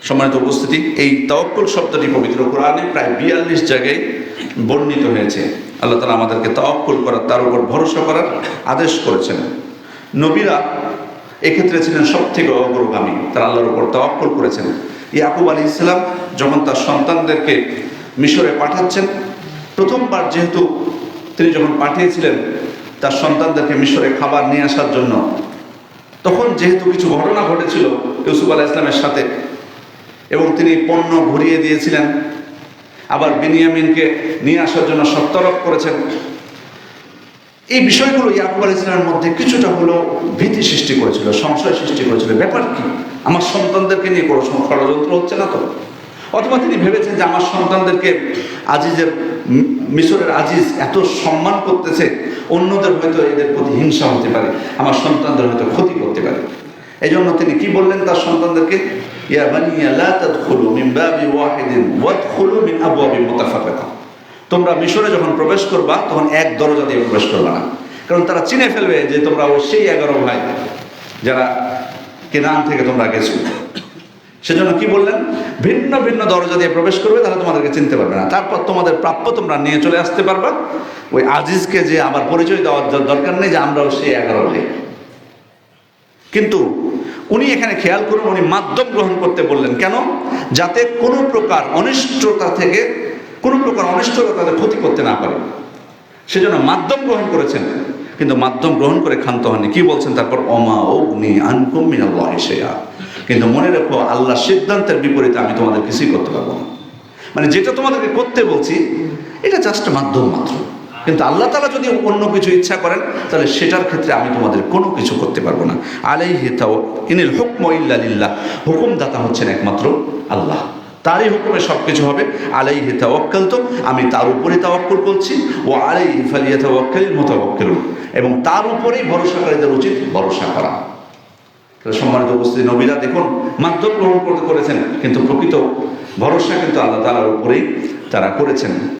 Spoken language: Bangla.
সম্মানিত উপস্থিতি, এই তাওয়াক্কুল শব্দটি পবিত্র কোরআনে প্রায় 42 জায়গায় বর্ণিত হয়েছে। আল্লাহ তাআলা আমাদেরকে তাওয়াক্কুল করার, তার উপর ভরসা করার আদেশ করেছেন। নবীরা এক্ষেত্রে ছিলেন সব থেকে অগ্রগামী, তারা আল্লাহর উপর তাওয়াক্কুল করেছেন। ইয়াকুব আলাইহিস সালাম যখন তার সন্তানদেরকে মিশরে পাঠাচ্ছেন, প্রথমবার যেহেতু তিনি যখন পাঠিয়েছিলেন তার সন্তানদেরকে মিশরে খাবার নিয়ে আসার জন্য, তখন যেহেতু কিছু ঘটনা ঘটেছিল ইউসুফ আলাইহিস সালামের সাথে, এবং তিনি পণ্য ঘুরিয়ে দিয়েছিলেন, আবার বিনিয়ামিনকে নিয়ে আসার জন্য শর্তারোপ করেছেন, এই বিষয়গুলো ইয়াকুব আলাইহিস সালামের মধ্যে কিছুটা হলেও ভীতি সৃষ্টি করেছিল, সংশয় সৃষ্টি করেছিল। ব্যাপার কি, আমার সন্তানদেরকে নিয়ে কোনো ষড়যন্ত্র হচ্ছে না তো? অথবা তিনি ভেবেছেন যে আমার সন্তানদেরকে আজিজের, মিশরের আজিজ এত সম্মান করতেছে, অন্যদের হয়তো এদের প্রতি হিংসা হতে পারে, আমার সন্তানদের হয়তো ক্ষতি করতে পারে। এই জন্য তিনি কি বললেন তার সন্তানদেরকে, ইয়া বানিয়া লা তাদখুলু মিন বাবি ওয়াহিদিন ওয়াদখুলু মিন আবওয়াবিন মুতাফাররিকা। তোমরা মিশরে যখন প্রবেশ করবা তখন এক দরজা দিয়ে প্রবেশ করবা না, কারণ তারা চিনে ফেলবে যে তোমরা ও সেই 11 ভাই যারা কেনান থেকে তোমরা গেছো। সেজন্য কি বললেন, ভিন্ন ভিন্ন দরজা দিয়ে প্রবেশ করবে, তাহলে তোমাদেরকে চিনতে পারবে না। তারপর তোমাদের প্রাপ্য তোমরা নিয়ে চলে আসতে পারবা। ওই আজিজকে যে আবার পরিচয় দেওয়ার দরকার নেই যে আমরাও সেই 11 ভাই। কিন্তু উনি এখানে খেয়াল করুন, উনি মাধ্যম গ্রহণ করতে বললেন কেন? যাতে কোনো প্রকার অনিষ্টতা থেকে, কোনো প্রকার অনিষ্টতা তাদের ক্ষতি করতে না পারে, সেজন্য মাধ্যম গ্রহণ করেছেন। কিন্তু মাধ্যম গ্রহণ করে ক্ষান্ত হননি। কি বলছেন তারপর, ওমা উগনি আনকুম মিনাল্লাহি শাইআ, কিন্তু মনে রেখো আল্লাহর সিদ্ধান্তের বিপরীতে আমি তোমাদের কিছুই করতে পারবো না। মানে যেটা তোমাদেরকে করতে বলছি এটা জাস্ট মাধ্যম মাত্র, কিন্তু আল্লাহ তাআলা যদি অন্য কিছু ইচ্ছা করেন তাহলে সেটার ক্ষেত্রে আমি তোমাদের কোনো কিছু করতে পারবো না। আলাইহি ইনিল হুকমু ইল্লা লিল্লাহ, হুকুমদাতা হচ্ছেন একমাত্র আল্লাহ, তারই হুকুমে সব কিছু হবে। আলাইহি তাওয়াক্কালতু, আমি তার উপরে তাওয়াক্কুল করছি। ও আলাইহি ফালিয়াতাওয়াক্কালিল মুতাওয়াক্কিলুন, এবং তার উপরেই ভরসাকারীদের উচিত ভরসা করা। সম্মানিত উপস্থিতি, নবীরা দেখুন মাধ্যম গ্রহণ করেছেন, কিন্তু প্রকৃত ভরসা কিন্তু আল্লাহ তাআলার উপরেই তারা করেছেন।